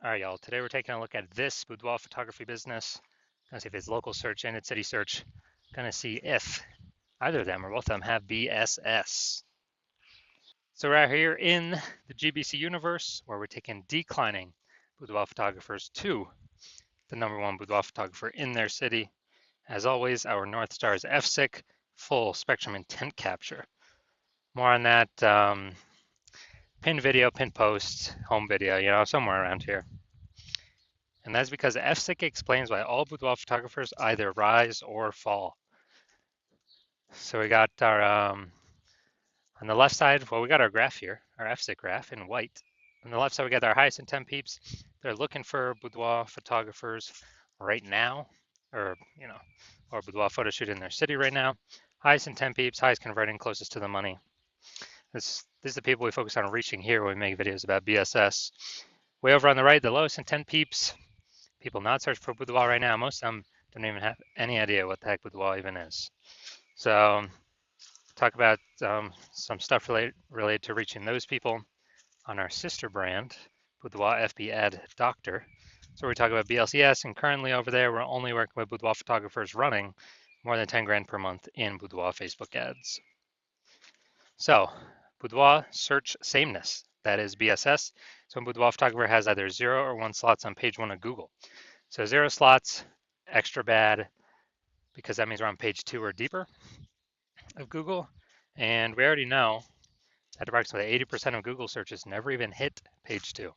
All right, y'all. Today we're taking a look at this boudoir photography business. Gonna see if it's local search and it's city search. Gonna see if either of them or both of them have BSS. So we're out here in the GBC universe where we're taking declining boudoir photographers to the #1 boudoir photographer in their city. As always, our North Star is FSIC, full spectrum intent capture. More on that pin video, pin post, home video, somewhere around here. And that's because FSIC explains why all boudoir photographers either rise or fall. So we got our, on the left side, well, we got our graph here, our FSIC graph in white. On the left side, we got our highest intent peeps. They're looking for boudoir photographers right now, or boudoir photo shoot in their city right now. Highest intent peeps, highest converting, closest to the money. This is the people we focus on reaching here when we make videos about BSS. Way over on the right, the lowest intent peeps, people not searching for boudoir right now. Most of them don't even have any idea what the heck boudoir even is. So talk about some stuff related to reaching those people on our sister brand, Boudoir FB Ad Doctor. So we talk about BLCS, and currently over there, we're only working with boudoir photographers running more than 10 grand per month in boudoir Facebook ads. So boudoir search sameness, that is BSS. So a boudoir photographer has either 0 or 1 slots on page 1 of Google. So 0 slots, extra bad, because that means we're on page 2 or deeper of Google. And we already know that approximately 80% of Google searches never even hit page 2.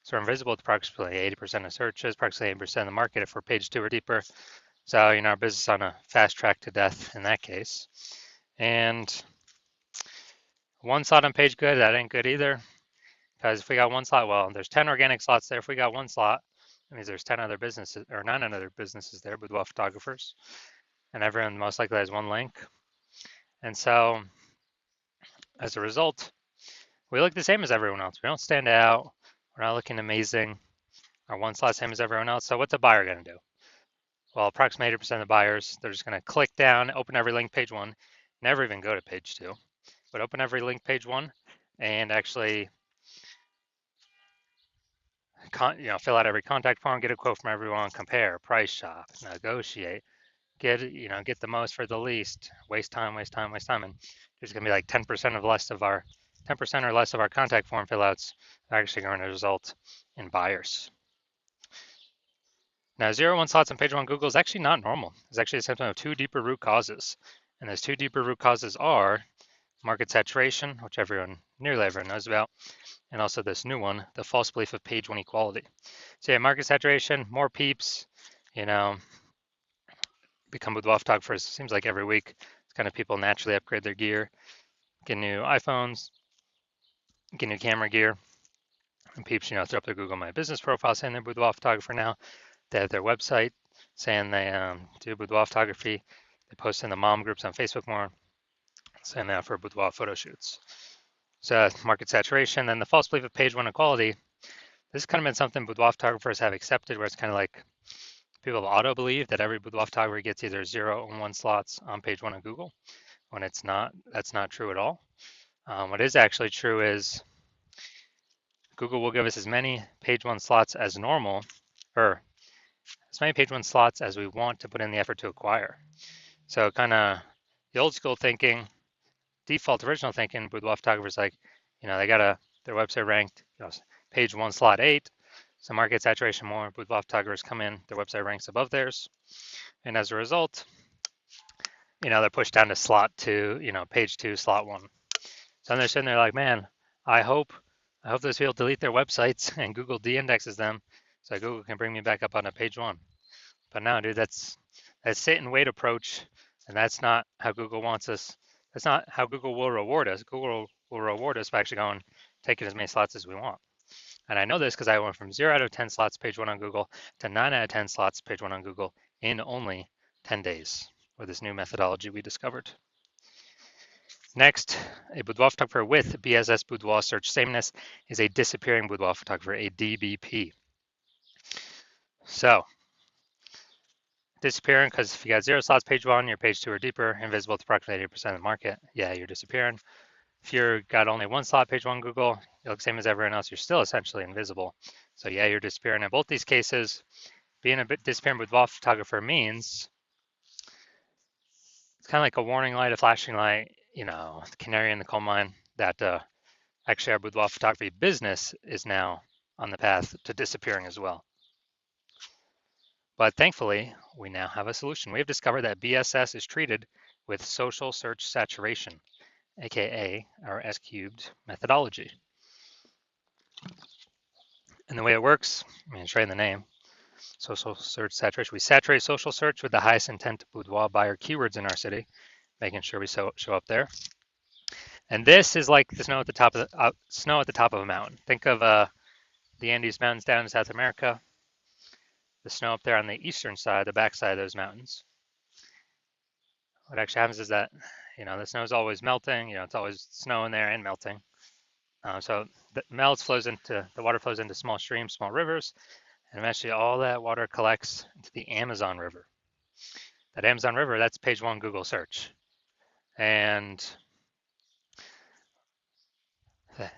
So we're invisible to approximately 80% of searches, approximately 80% of the market if we're page 2 or deeper. So, our business is on a fast track to death in that case. And 1 slot on page good, that ain't good either. Because if we got 1 slot, well, there's 10 organic slots there. If we got 1 slot, that means there's 10 other businesses, or 9 other businesses there, boudoir photographers. And everyone most likely has 1 link. And so, as a result, we look the same as everyone else. We don't stand out. We're not looking amazing. Our 1 slot same as everyone else. So what's a buyer going to do? Well, approximately 80% of buyers, they're just going to click down, open every link page 1, never even go to page 2, but open every link page 1 and actually fill out every contact form, get a quote from everyone, compare, price shop, negotiate, get the most for the least, waste time, and there's going to be like 10% or less of our contact form fill outs are actually going to result in buyers. Now, 0-1 slots on page 1 Google is actually not normal. It's actually a symptom of 2 deeper root causes. And those 2 deeper root causes are market saturation, which nearly everyone knows about, and also this new one, the false belief of page 1 equality. So yeah, market saturation, more peeps, become boudoir photographers. Seems like every week, it's kind of people naturally upgrade their gear, get new iPhones, get new camera gear, and peeps, throw up their Google My Business profile saying they're boudoir photographer now. They have their website saying they do boudoir photography. They post in the mom groups on Facebook more, saying they offer boudoir photo shoots. So market saturation, then the false belief of page 1 equality. This has kind of been something boudoir photographers have accepted, where it's kind of like people auto believe that every boudoir photographer gets either 0 or 1 slots on page 1 of Google, when it's not. That's not true at all. What is actually true is Google will give us as many page 1 slots as normal, or as many page 1 slots as we want to put in the effort to acquire. So kind of the old school thinking, default original thinking, boudoir photographers they got their website ranked, page 1 slot 8. So market saturation more, boudoir photographers come in, their website ranks above theirs. And as a result, they're pushed down to slot 2, page 2, slot 1. So they're sitting there like, man, I hope those people delete their websites and Google de-indexes them so Google can bring me back up on a page 1. But no, dude, that's sit and wait approach, and that's not how Google wants us. That's not how Google will reward us. Google will reward us by actually going, taking as many slots as we want. And I know this because I went from 0 out of 10 slots page 1 on Google to 9 out of 10 slots page 1 on Google in only 10 days with this new methodology we discovered. Next, a boudoir photographer with BSS boudoir search sameness is a disappearing boudoir photographer, a DBP. So, disappearing because if you got 0 slots page 1, you're page 2 or deeper, invisible to approximately 80% of the market, yeah, you're disappearing. If you've got only 1 slot page 1 Google, you look same as everyone else, you're still essentially invisible. So yeah, you're disappearing. In both these cases, being a bit disappearing boudoir photographer means it's kind of like a warning light, a flashing light, the canary in the coal mine that actually our boudoir photography business is now on the path to disappearing as well. But thankfully, we now have a solution. We have discovered that BSS is treated with social search saturation, aka our S cubed methodology. And the way it works, it's right in the name, social search saturation. We saturate social search with the highest intent boudoir buyer keywords in our city, making sure we show up there. And this is like the snow at the top of a mountain. Think of the Andes Mountains down in South America, the snow up there on the eastern side, the backside of those mountains. What actually happens is that, the snow is always melting. It's always snowing there and melting. So the water flows into small streams, small rivers, and eventually all that water collects into the Amazon River. That Amazon River, that's page one Google search. And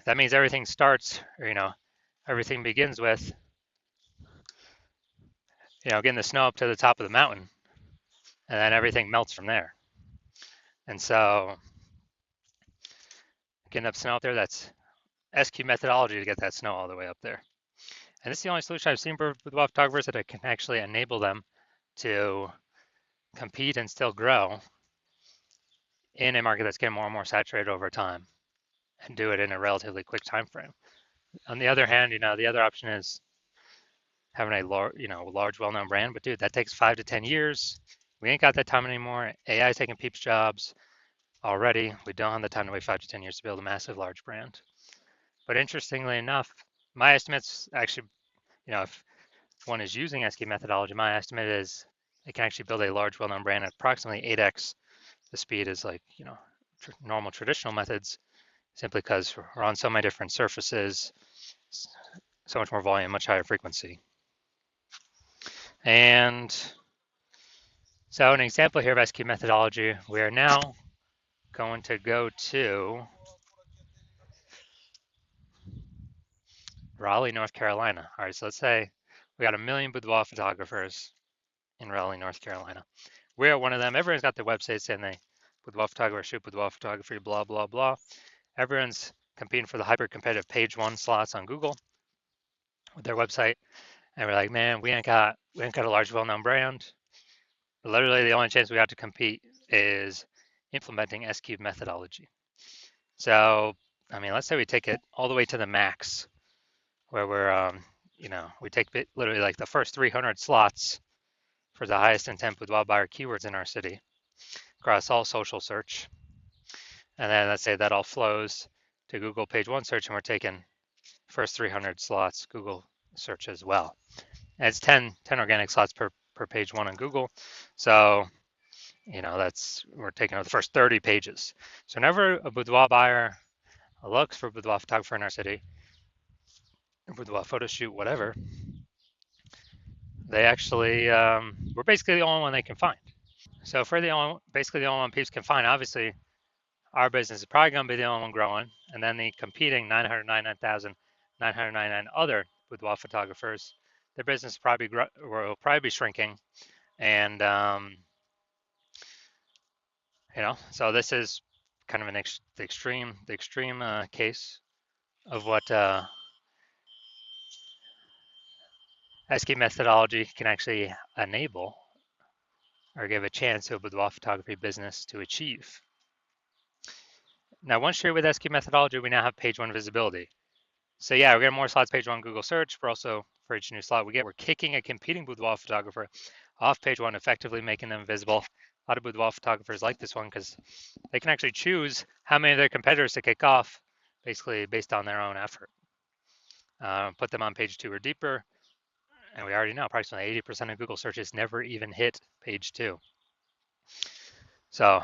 that means everything starts, everything begins with, getting the snow up to the top of the mountain, and then everything melts from there. And so getting up snow up there, that's SQ methodology to get that snow all the way up there. And this is the only solution I've seen with web photographers that can actually enable them to compete and still grow in a market that's getting more and more saturated over time, and do it in a relatively quick time frame. On the other hand, the other option is having a large, well-known brand. But dude, that takes 5 to 10 years. We ain't got that time anymore. AI is taking people's jobs already. We don't have the time to wait 5 to 10 years to build a massive, large brand. But interestingly enough, my estimates actually, if one is using SQ methodology, my estimate is it can actually build a large, well-known brand at approximately 8x the speed as normal traditional methods, simply because we're on so many different surfaces, so much more volume, much higher frequency. And so an example here of SQ methodology, we are now going to go to Raleigh, North Carolina. All right, so let's say we got 1 million boudoir photographers in Raleigh, North Carolina. We are one of them. Everyone's got their websites saying they boudoir photographer, shoot boudoir photography, blah, blah, blah. Everyone's competing for the hyper competitive page one slots on Google with their website. And we're like, man, we ain't got a large, well-known brand. Literally, the only chance we have to compete is implementing S-cube methodology. So, let's say we take it all the way to the max, where we're, we take literally like the first 300 slots for the highest intent boudoir buyer keywords in our city across all social search. And then let's say that all flows to Google page one search, and we're taking first 300 slots Google search as well. And it's 10 organic slots per page one on Google. So, we're taking out the first 30 pages. So whenever a boudoir buyer looks for a boudoir photographer in our city, a boudoir photo shoot, whatever, they actually, we're basically the only one they can find. So if we're basically the only one people can find, obviously our business is probably going to be the only one growing. And then the competing 999,999 other boudoir photographers, their business will probably be shrinking. And, so this is kind of the extreme case of what SQ methodology can actually enable or give a chance to a boudoir photography business to achieve. Now, once you're with SQ methodology, we now have page one visibility. So yeah, we're getting more slots page one Google search. We're also, for each new slot we're kicking a competing boudoir photographer off page one, effectively making them visible. A lot of boudoir photographers like this one because they can actually choose how many of their competitors to kick off, basically based on their own effort. Put them on page two or deeper, and we already know approximately 80% of Google searches never even hit page two. So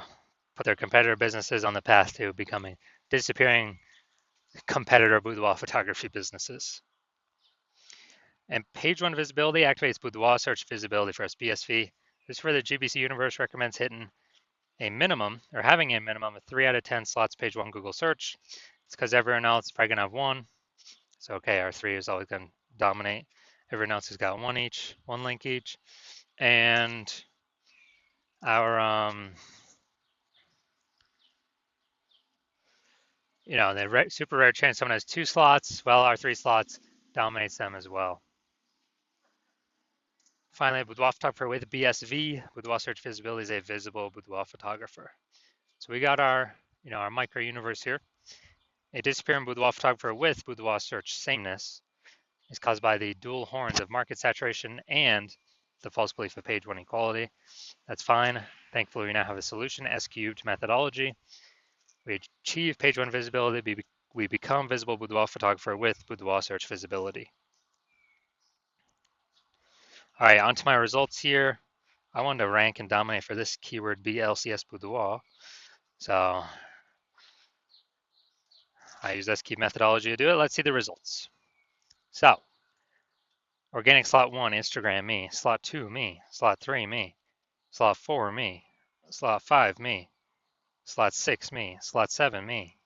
put their competitor businesses on the path to becoming disappearing competitor boudoir photography businesses. And page one visibility activates boudoir search visibility for us, BSV. This is where the GBC universe recommends hitting a minimum or having a minimum of 3 out of 10 slots page one Google search. It's because everyone else is probably going to have one. So, okay, our 3 is always going to dominate. Everyone else has got one each, one link each. And our, the super rare chance someone has 2 slots, well, our 3 slots dominates them as well. Finally, boudoir photographer with BSV, boudoir search visibility is a visible boudoir photographer. So we got our, our micro universe here. A disappearing boudoir photographer with boudoir search sameness is caused by the dual horns of market saturation and the false belief of page 1 equality. That's fine. Thankfully, we now have a solution, S-cubed methodology. We achieve page 1 visibility. We become visible boudoir photographer with boudoir search visibility. All right, on to my results here. I wanted to rank and dominate for this keyword BLCS boudoir. So I use S-cubed methodology to do it. Let's see the results. So organic slot 1, Instagram, me. Slot 2, me. Slot 3, me. Slot 4, me. Slot 5, me. Slot 6, me. Slot 7, me.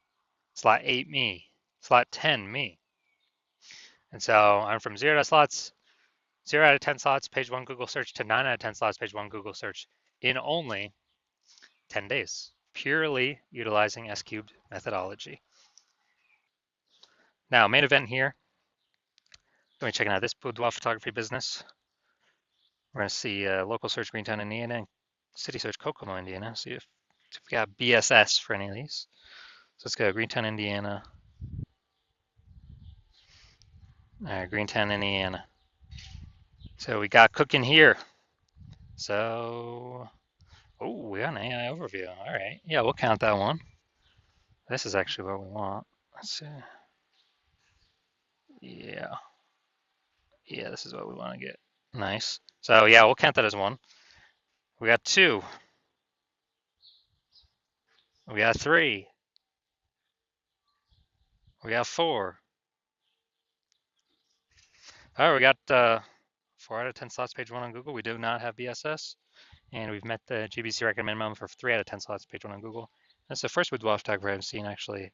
Slot 8, me. Slot 10, me. And so I'm from 0 out of 10 slots, page 1 Google search, to 9 out of 10 slots, page 1 Google search in only 10 days, purely utilizing S-cubed methodology. Now, main event here. Going to be checking out this boudoir photography business. We're going to see local search Greentown, Indiana, and city search Kokomo, Indiana. See if we got BSS for any of these. So let's go Greentown, Indiana. All right, Greentown, Indiana. So we got cooking here. So, oh, we got an AI overview. All right, yeah, we'll count that one. This is actually what we want. Let's see. Yeah, this is what we want to get. Nice. So yeah, we'll count that as 1. We got 2. We got 3. We got 4. All right, we got 4 out of 10 slots, page 1 on Google. We do not have BSS, and we've met the GBC recommend minimum for 3 out of 10 slots, page 1 on Google. That's the first boudoir photographer I've seen actually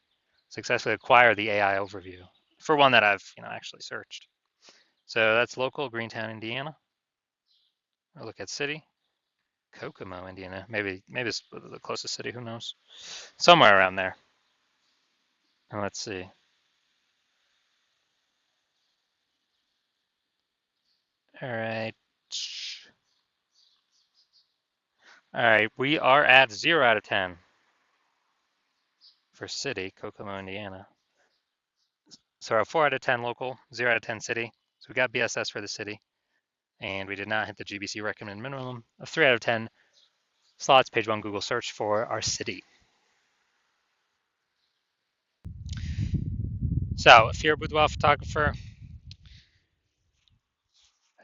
successfully acquire the AI overview for one that I've actually searched. So that's local, Greentown, Indiana. I'll look at city, Kokomo, Indiana. Maybe it's the closest city. Who knows? Somewhere around there. And let's see. All right. All right. We are at 0 out of 10 for city, Kokomo, Indiana. So our 4 out of 10 local, 0 out of 10 city. So we got BSS for the city, and we did not hit the GBC recommended minimum of 3 out of 10 slots, page 1 Google search for our city. So if you're a boudoir photographer,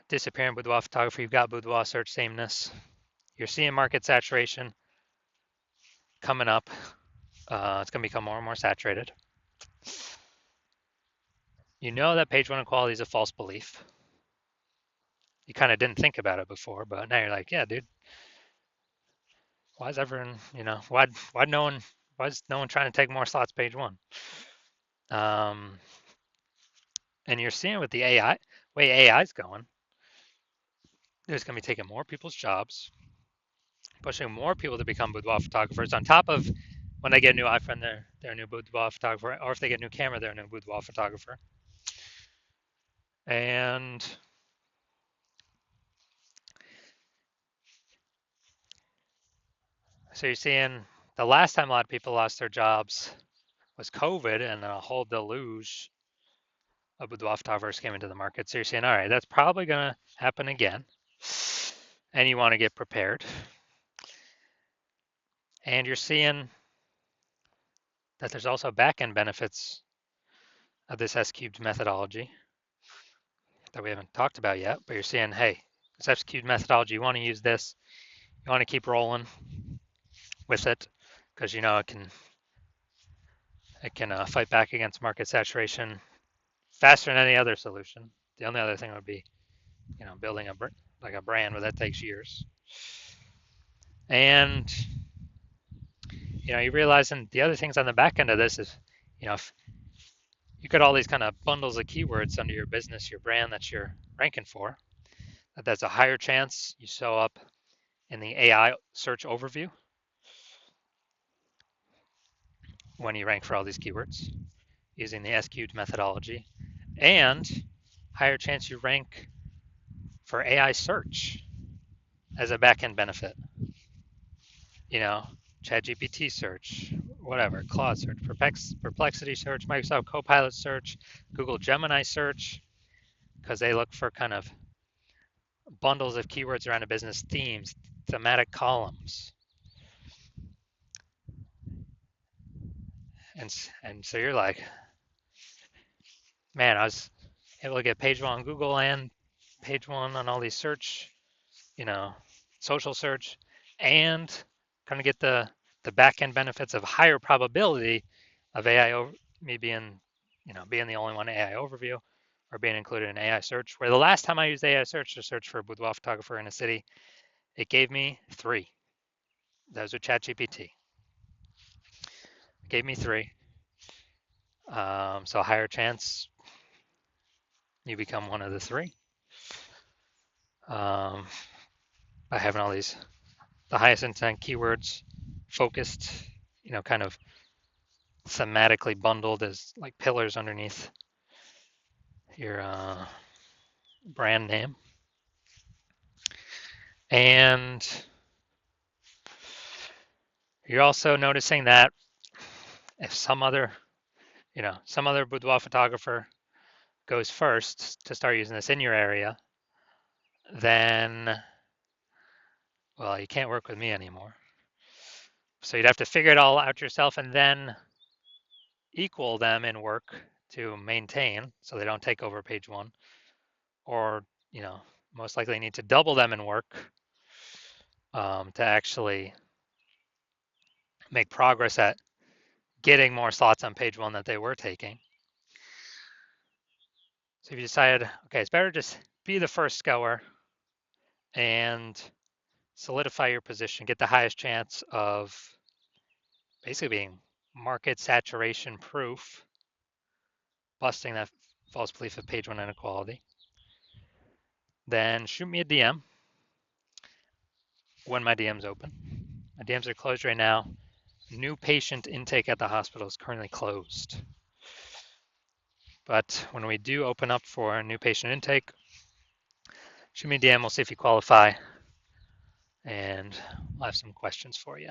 disappearing boudoir photographer, you've got boudoir search sameness. You're seeing market saturation coming up. It's going to become more and more saturated. You know that page 1 equality is a false belief. You kind of didn't think about it before, but now you're like, yeah, dude. Why is everyone, why is no one trying to take more slots page 1? And you're seeing with the way AI is going, there's going to be taking more people's jobs, pushing more people to become boudoir photographers. On top of when they get a new iPhone, they're a new boudoir photographer, or if they get a new camera, they're a new boudoir photographer. And so you're seeing the last time a lot of people lost their jobs was COVID, and then a whole deluge of boudoir photographers came into the market. So you're saying, all right, that's probably going to happen again, and you want to get prepared. And you're seeing that there's also back-end benefits of this S-cubed methodology that we haven't talked about yet, but you're seeing, hey, this S-cubed methodology, you want to use this, you want to keep rolling with it, because it can fight back against market saturation faster than any other solution. The only other thing would be, building a brand, but that takes years. And you're realizing the other things on the back end of this is, you got all these kind of bundles of keywords under your business, your brand that you're ranking for. That's a higher chance you show up in the AI search overview when you rank for all these keywords using the SQ'd methodology, and higher chance you rank for AI search as a backend benefit. You know, ChatGPT search, whatever, Claude search, Perplexity search, Microsoft Copilot search, Google Gemini search, because they look for kind of bundles of keywords around a business, themes, thematic columns. And so you're like, man, I was able to get page one on Google and page one on all these search, social search, and kind of get the back end benefits of higher probability of AI over me being the only one AI overview or being included in AI search. Where the last time I used AI search to search for a boudoir photographer in a city, it gave me 3. Those are ChatGPT. It gave me 3. So a higher chance you become one of the 3 by having all these the highest intent keywords focused, kind of thematically bundled as like pillars underneath your brand name. And you're also noticing that if some other boudoir photographer goes first to start using this in your area, then, well, you can't work with me anymore. So you'd have to figure it all out yourself and then equal them in work to maintain so they don't take over page one, or, most likely need to double them in work to actually make progress at getting more slots on page one that they were taking. So if you decided, okay, it's better just be the first goer and solidify your position, get the highest chance of basically being market saturation proof, busting that false belief of page one inequality, then shoot me a DM when my DM's open. My DMs are closed right now. New patient intake at the hospital is currently closed. But when we do open up for new patient intake, shoot me a DM, we'll see if you qualify, and I'll have some questions for you.